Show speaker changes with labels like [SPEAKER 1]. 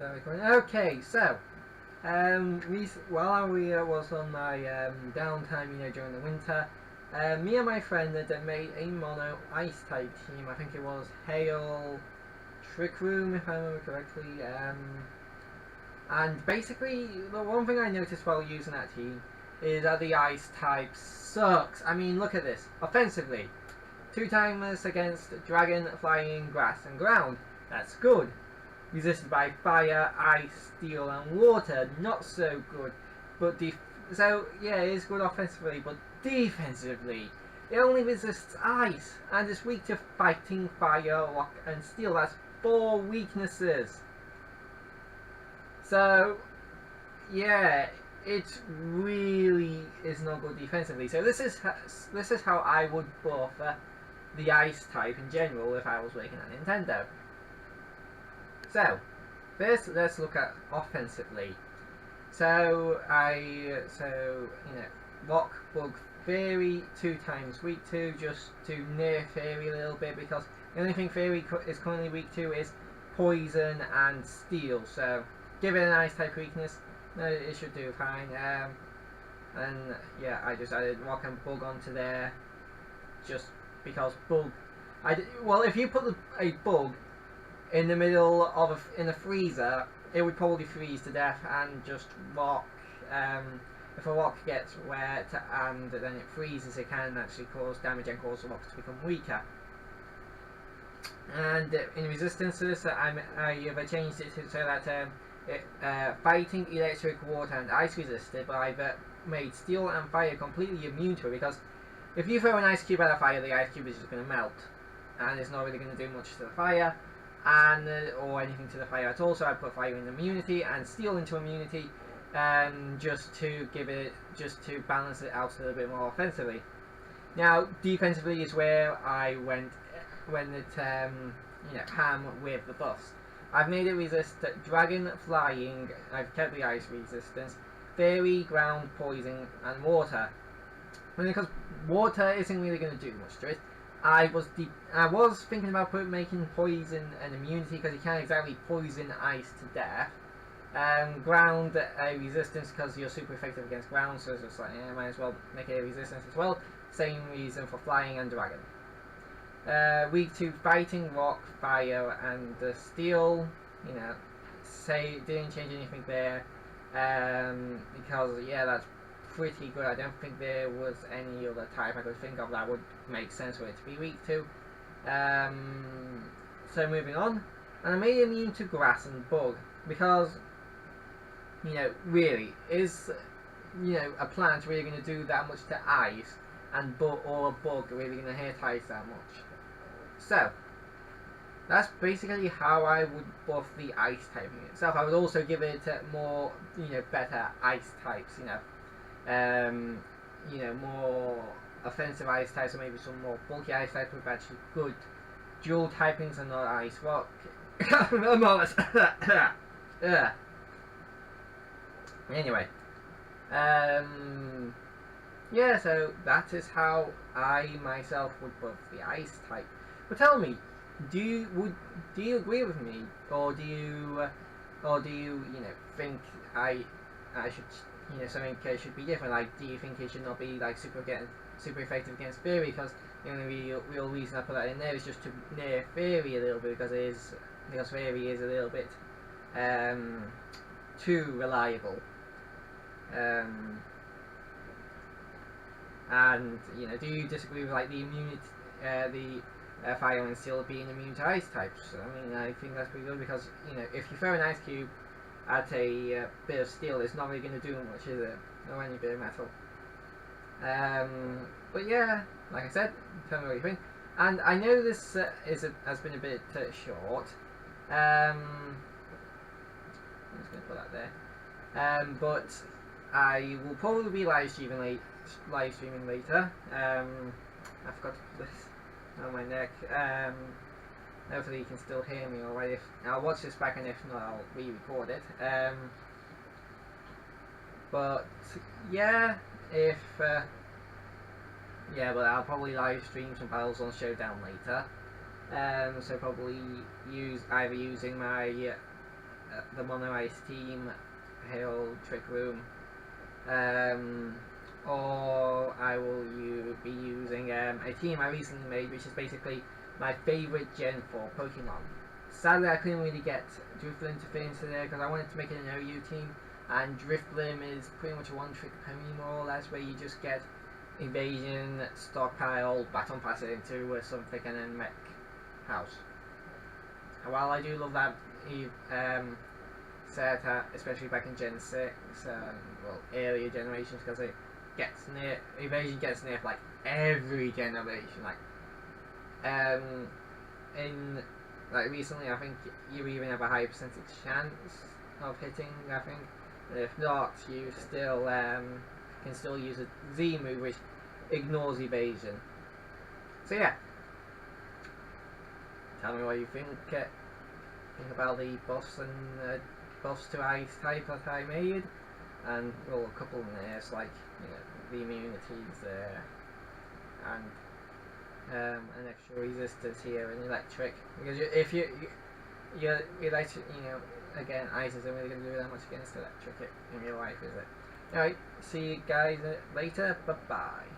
[SPEAKER 1] Okay, so while I was on my downtime, during the winter, me and my friend had made a mono ice type team. I think it was Hail Trick Room, if I remember correctly. And basically, the one thing I noticed while using that team is that the ice type sucks. I mean, look at this. Offensively, 2 timers against Dragon, Flying, Grass, and Ground. That's good. Resisted by Fire, Ice, Steel, and Water. Not so good. But so yeah, it is good offensively, but defensively, it only resists Ice and is weak to Fighting, Fire, Rock, and Steel. That's 4 weaknesses. So yeah, it really is not good defensively. So this is how I would buffer the Ice type in general if I was working at Nintendo. So first, let's look at offensively. So Rock, Bug, Fairy, 2 times weak to, just to nerf Fairy a little bit, because the only thing Fairy is currently weak to is Poison and Steel. So give it an Ice type weakness, it should do fine. And yeah, I just added Rock and Bug onto there, just because Bug. Well, if you put a Bug in the middle of in a freezer, it would probably freeze to death, and just Rock. If a rock gets wet and then it freezes, it can actually cause damage and cause the rocks to become weaker. And in resistances, I've changed it so that fighting, electric, water, and ice resisted, but I've made steel and fire completely immune to it, because if you throw an ice cube at a fire, the ice cube is just going to melt, and it's not really going to do much to the fire, and or anything to the fire at all. So I put fire in immunity and steel into immunity, just to balance it out a little bit more offensively. Now defensively is where I went when it ham with the buffs. I've made it resist Dragon, Flying. I've kept the ice resistance, Fairy, Ground, Poison, and Water. Because water isn't really going to do much to it. I was thinking about making Poison an immunity, because you can't exactly poison ice to death. Ground a resistance, because you're super effective against ground, so it's just like, yeah, might as well make it a resistance as well. Same reason for Flying and Dragon. Weak to Fighting, Rock, Fire, and Steel. Didn't change anything there, because yeah, that's pretty good. I don't think there was any other type I could think of that would make sense for it to be weak to. So moving on, and I made it immune to Grass and Bug, because really, is a plant really going to do that much to ice, and or a bug really going to hit ice that much? So that's basically how I would buff the ice typing itself. I would also give it more, better ice types, more offensive ice types, or maybe some more bulky ice types with actually good dual typings and not ice rock. A moment. Anyway, yeah, so that is how I myself would buff the ice type. But tell me, do you agree with me, or do you think I should something should be different? Like, do you think it should not be like super effective against Fairy? Because the only real reason I put that in there is just to nerf Fairy a little bit, because Fairy is a little bit too reliable. And do you disagree with like the immunity, Fire and Steel being immune to ice types? I mean, I think that's pretty good, because if you throw an ice cube at a bit of steel, it's not really going to do much, is it? Or any bit of metal. But yeah, like I said, tell me what you think. And I know this has been a bit short. I'm just going to put that there. But I will probably be live streaming later. I forgot to put this on my neck. Hopefully you can still hear me alright. I'll watch this back, and if not, I'll re-record it. But yeah, but I'll probably live stream some battles on Showdown later. So probably either using my the Mono Ice team, Hail Trick Room, or I will be using a team I recently made, which is basically my favourite Gen 4 Pokemon. Sadly, I couldn't really get Drifblim to fit into there because I wanted to make it an OU team, and Drifblim is pretty much a one-trick pony more or less, where you just get Evasion, Stockpile, Baton Pass it into something, and then Mech House. And while I do love that set, especially back in Gen 6, well, earlier generations, because it gets near, Evasion gets near like every generation, like, in, like, recently I think you even have a high percentage chance of hitting, I think, and if not, you still, can still use a Z move which ignores evasion. So yeah, tell me what you think about the boss and buffs to ice type that I made, and well, a couple of nerfs like, you know, the immunities there, and an extra resistance here and electric, because if you electric, you know, again, ice isn't really going to do that much against electric in real life, is it? Alright, see you guys later, bye bye.